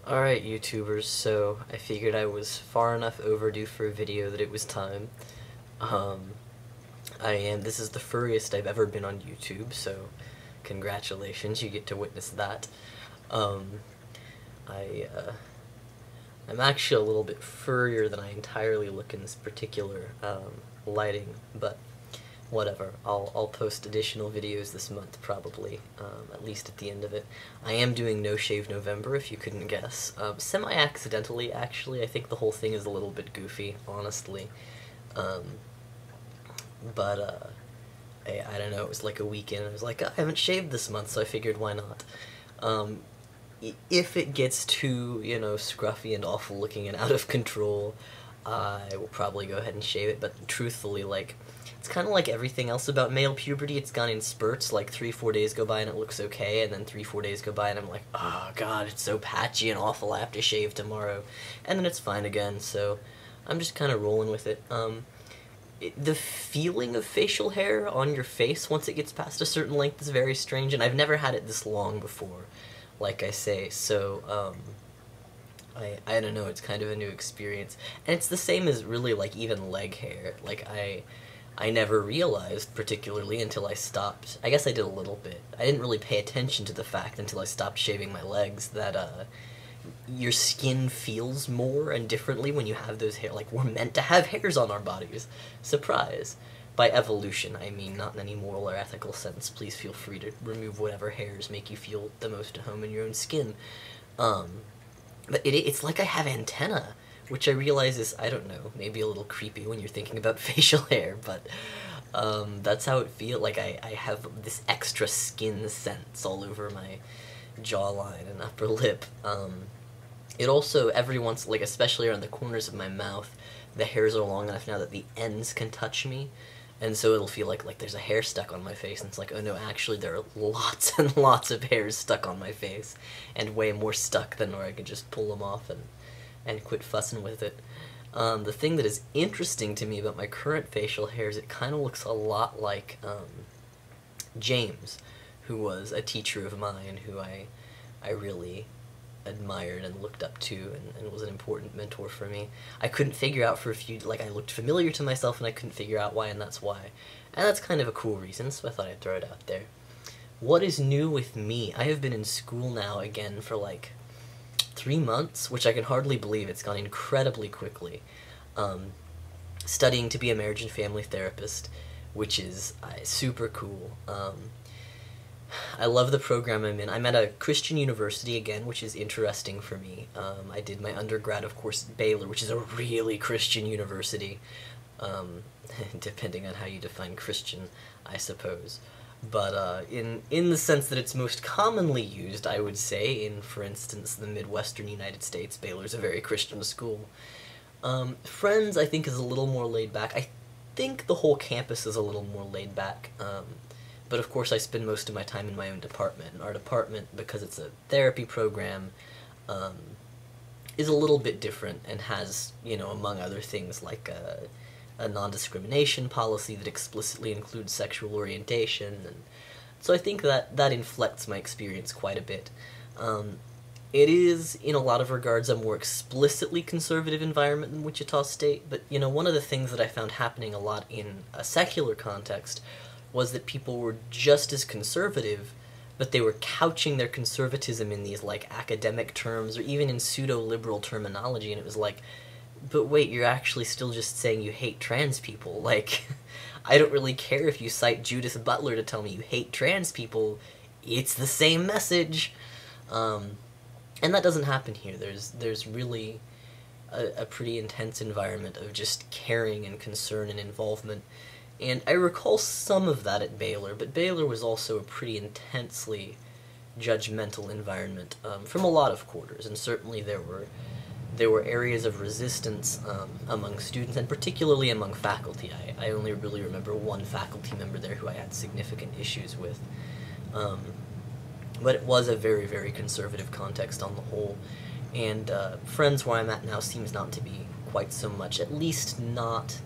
Alright, YouTubers, so I figured I was far enough overdue for a video that it was time. Um, this is the furriest I've ever been on YouTube, so congratulations, you get to witness that. Um, I, uh, I'm actually a little bit furrier than I entirely look in this particular, lighting, but whatever. I'll post additional videos this month, probably, at least at the end of it. I am doing No Shave November, if you couldn't guess. Semi-accidentally, actually. I think the whole thing is a little bit goofy, honestly. Um, I don't know, it was like a weekend, I was like, I haven't shaved this month, so I figured why not. Um, if it gets too, scruffy and awful looking and out of control, I will probably go ahead and shave it, but truthfully, like, it's kind of like everything else about male puberty. It's gone in spurts, like 3-4 days go by and it looks okay, and then 3-4 days go by and I'm like, oh god, it's so patchy and awful, I have to shave tomorrow. And then it's fine again, so I'm just kind of rolling with it. The feeling of facial hair on your face once it gets past a certain length is very strange, and I've never had it this long before, like I say, so, I don't know, it's kind of a new experience. And it's the same as really, like, even leg hair. Like, I never realized, particularly, until I stopped. I guess I did a little bit. I didn't really pay attention to the fact until I stopped shaving my legs that, your skin feels more and differently when you have those hair. Like, we're meant to have hairs on our bodies. Surprise. By evolution, I mean, not in any moral or ethical sense. Please feel free to remove whatever hairs make you feel the most at home in your own skin. But it's like I have antenna, which I realize is, I don't know, maybe a little creepy when you're thinking about facial hair, but that's how it feels. Like I have this extra skin sense all over my jawline and upper lip. It also, every once, like especially around the corners of my mouth, the hairs are long enough now that the ends can touch me. And so it'll feel like there's a hair stuck on my face, and it's like, oh no, actually there are lots and lots of hairs stuck on my face, and way more stuck than where I could just pull them off and quit fussing with it. The thing that is interesting to me about my current facial hair is it kind of looks a lot like James, who was a teacher of mine, who I really admired and looked up to, and was an important mentor for me. I couldn't figure out for a few, like, I looked familiar to myself and I couldn't figure out why, and that's why. And that's kind of a cool reason, so I thought I'd throw it out there. What is new with me? I have been in school now again for like 3 months, which I can hardly believe. It's gone incredibly quickly. Studying to be a marriage and family therapist, which is super cool. I love the program I'm in. I'm at a Christian university again, which is interesting for me. I did my undergrad, of course, at Baylor, which is a really Christian university, depending on how you define Christian, I suppose. But in the sense that it's most commonly used, I would say, in, for instance, the Midwestern United States, Baylor's a very Christian school. Friends, I think, is a little more laid back. I think the whole campus is a little more laid back. But of course I spend most of my time in my own department, and our department, because it's a therapy program, is a little bit different and has, among other things, like a non-discrimination policy that explicitly includes sexual orientation, and so I think that inflects my experience quite a bit. It is, in a lot of regards, a more explicitly conservative environment than Wichita State, but, one of the things that I found happening a lot in a secular context was that people were just as conservative, but they were couching their conservatism in these, like, academic terms, or even in pseudo-liberal terminology, and it was like, but wait, you're actually still just saying you hate trans people. Like, I don't really care if you cite Judith Butler to tell me you hate trans people, it's the same message. And that doesn't happen here. There's really a pretty intense environment of just caring and concern and involvement. And I recall some of that at Baylor, but Baylor was also a pretty intensely judgmental environment from a lot of quarters, and certainly there were areas of resistance among students, and particularly among faculty. I only really remember one faculty member there who I had significant issues with. But it was a very, very conservative context on the whole, and Friends, where I'm at now, seems not to be quite so much, at least not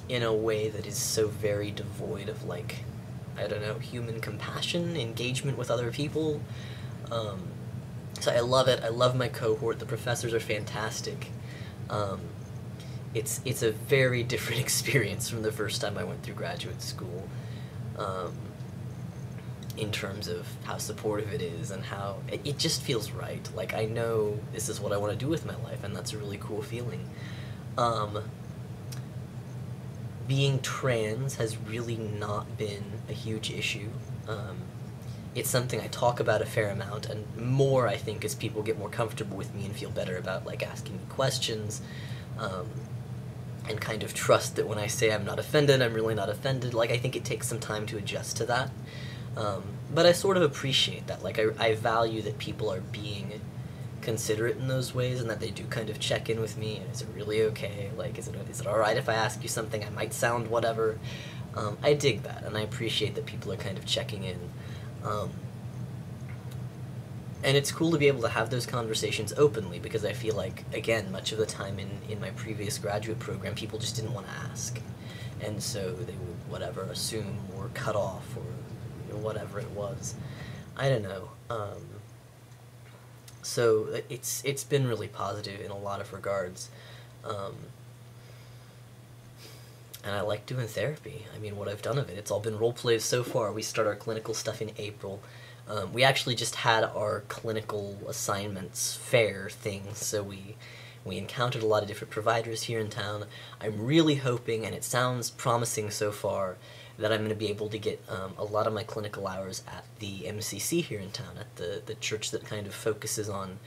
in a way that is so very devoid of, like, I don't know, human compassion, engagement with other people. So I love it. I love my cohort. The professors are fantastic. Um, it's a very different experience from the first time I went through graduate school, um, in terms of how supportive it is and how it just feels right. Like, I know this is what I want to do with my life, and that's a really cool feeling. Um, Being trans has really not been a huge issue. It's something I talk about a fair amount, and more, I think, as people get more comfortable with me and feel better about, like, asking me questions, um, and kind of trust that when I say I'm not offended, I'm really not offended. Like, I think it takes some time to adjust to that. But I sort of appreciate that. Like, I value that people are being considerate in those ways, and that they do kind of check in with me, and is it really okay? Like, is it alright if I ask you something? I might sound whatever. I dig that, and I appreciate that people are kind of checking in. And it's cool to be able to have those conversations openly, because I feel like, again, much of the time in my previous graduate program, people just didn't want to ask. And so they would, whatever, assume or cut off or whatever it was. I don't know. So it's been really positive in a lot of regards. And I like doing therapy. I mean, what I've done of it, it's all been role plays so far. We start our clinical stuff in April. We actually just had our clinical assignments fair thing, so we encountered a lot of different providers here in town. I'm really hoping, and it sounds promising so far, that I'm going to be able to get a lot of my clinical hours at the MCC here in town, at the church that kind of focuses on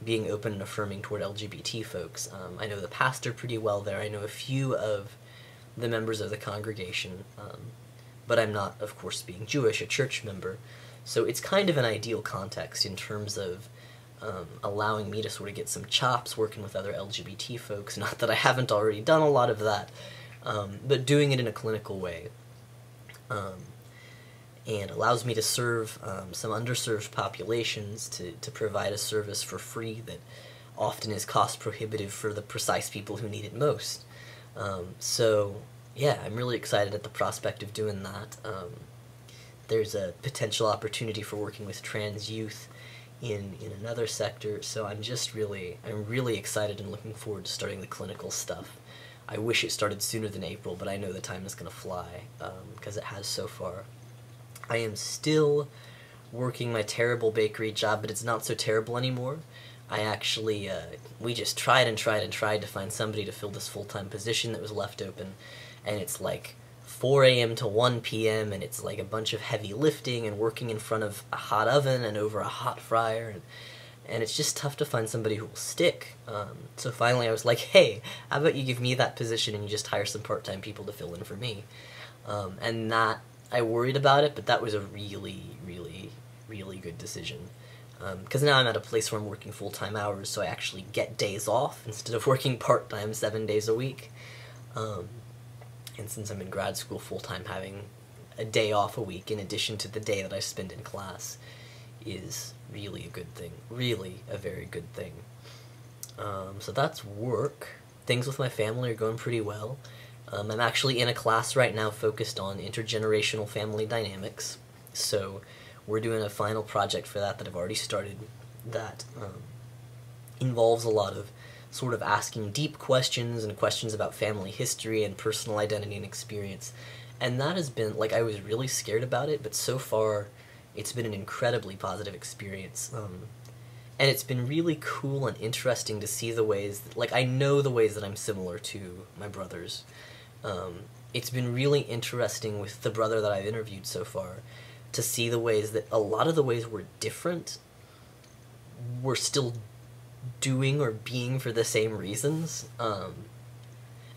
being open and affirming toward LGBT folks. I know the pastor pretty well there. I know a few of the members of the congregation, but I'm not, of course, being Jewish, a church member. So it's kind of an ideal context in terms of allowing me to sort of get some chops working with other LGBT folks. Not that I haven't already done a lot of that, but doing it in a clinical way. And allows me to serve some underserved populations, to provide a service for free that often is cost prohibitive for the precise people who need it most. So, yeah, I'm really excited at the prospect of doing that. There's a potential opportunity for working with trans youth in another sector, so I'm really excited and looking forward to starting the clinical stuff. I wish it started sooner than April, but I know the time is going to fly, because it has so far. I am still working my terrible bakery job, but it's not so terrible anymore. I actually, we just tried to find somebody to fill this full-time position that was left open, and it's like 4 a.m. to 1 p.m., and it's like a bunch of heavy lifting and working in front of a hot oven and over a hot fryer, and it's just tough to find somebody who will stick. So finally I was like, hey, how about you give me that position and you just hire some part-time people to fill in for me? And that, I worried about it, but that was a really, really, really good decision. Because now I'm at a place where I'm working full-time hours, so I actually get days off instead of working part-time 7 days a week. And since I'm in grad school full-time, having a day off a week in addition to the day that I spend in class is really a good thing. Really a very good thing. So that's work. Things with my family are going pretty well. I'm actually in a class right now focused on intergenerational family dynamics. So we're doing a final project for that I've already started that involves a lot of sort of asking deep questions and questions about family history and personal identity and experience. And that has been, like, I was really scared about it, but so far it's been an incredibly positive experience. And it's been really cool and interesting to see the ways, like, I know the ways that I'm similar to my brothers. It's been really interesting with the brother that I've interviewed so far to see the ways that a lot of the ways we're different, we're still doing or being for the same reasons. And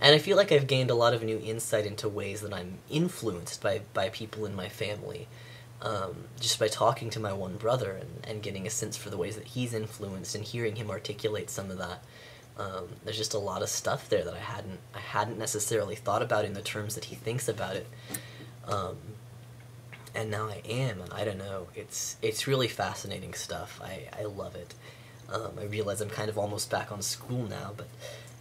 I feel like I've gained a lot of new insight into ways that I'm influenced by people in my family, just by talking to my one brother and getting a sense for the ways that he's influenced and hearing him articulate some of that. There's just a lot of stuff there that I hadn't necessarily thought about in the terms that he thinks about it. And now I am, and I don't know, it's really fascinating stuff. I love it. I realize I'm kind of almost back on school now, but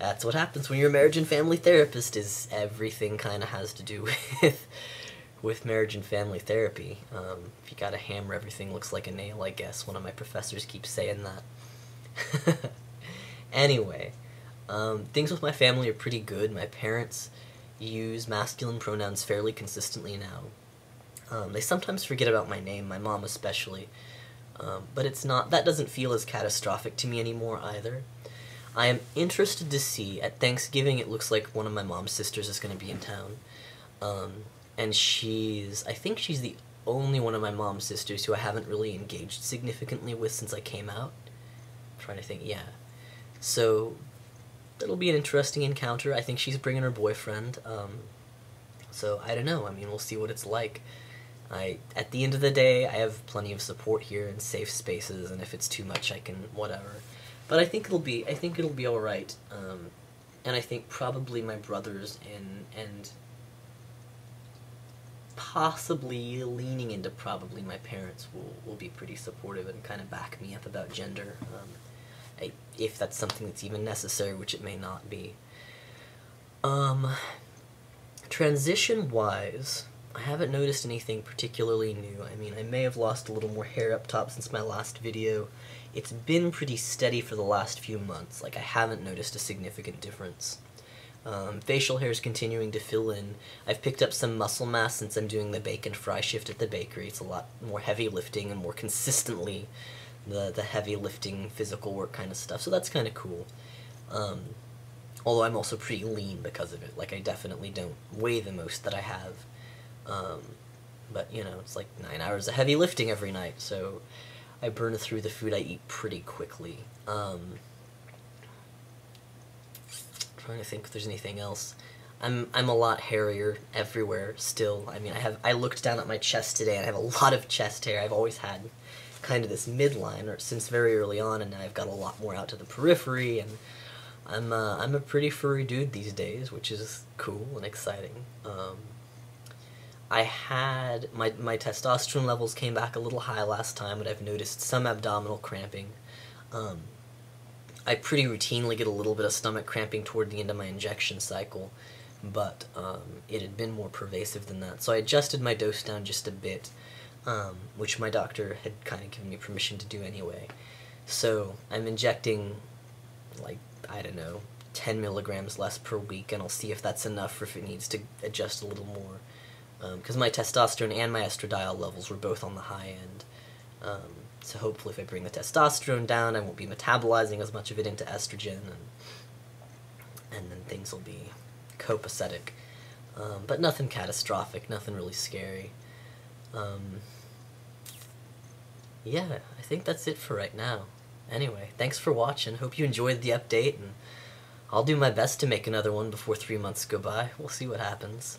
that's what happens when you're a marriage and family therapist, is everything kind of has to do with marriage and family therapy. If you gotta hammer everything looks like a nail, I guess. One of my professors keeps saying that. Anyway, things with my family are pretty good. My parents use masculine pronouns fairly consistently now. They sometimes forget about my name, my mom especially. But that doesn't feel as catastrophic to me anymore either. I am interested to see, at Thanksgiving it looks like one of my mom's sisters is going to be in town. And I think she's the only one of my mom's sisters who I haven't really engaged significantly with since I came out. I'm trying to think, yeah. So, that'll be an interesting encounter. I think she's bringing her boyfriend. So, I don't know. I mean, we'll see what it's like. At the end of the day, I have plenty of support here and safe spaces, and if it's too much, I can whatever. But I think it'll be all right. And I think probably my brothers and possibly leaning into probably my parents will be pretty supportive and kind of back me up about gender, if that's something that's even necessary, which it may not be. Transition-wise, I haven't noticed anything particularly new. I mean, I may have lost a little more hair up top since my last video. It's been pretty steady for the last few months. Like, I haven't noticed a significant difference. Facial hair is continuing to fill in. I've picked up some muscle mass since I'm doing the bake and fry shift at the bakery. It's a lot more heavy lifting and more consistently the heavy lifting, physical work kind of stuff. So that's kind of cool. Although I'm also pretty lean because of it. Like, I definitely don't weigh the most that I have. But, you know, it's like 9 hours of heavy lifting every night, so I burn through the food I eat pretty quickly. Trying to think if there's anything else. I'm a lot hairier everywhere still. I mean, I looked down at my chest today and I have a lot of chest hair. I've always had kind of this midline or since very early on, and now I've got a lot more out to the periphery, and I'm a pretty furry dude these days, which is cool and exciting. I had my testosterone levels came back a little high last time, but I've noticed some abdominal cramping. I pretty routinely get a little bit of stomach cramping toward the end of my injection cycle, but it had been more pervasive than that. So I adjusted my dose down just a bit, which my doctor had kind of given me permission to do anyway. So I'm injecting, like, I don't know, 10 milligrams less per week, and I'll see if that's enough or if it needs to adjust a little more. Because my testosterone and my estradiol levels were both on the high end. So hopefully if I bring the testosterone down, I won't be metabolizing as much of it into estrogen, and then things will be copacetic. But nothing catastrophic, nothing really scary. Yeah, I think that's it for right now. Anyway, thanks for watching, hope you enjoyed the update, and I'll do my best to make another one before 3 months go by. We'll see what happens.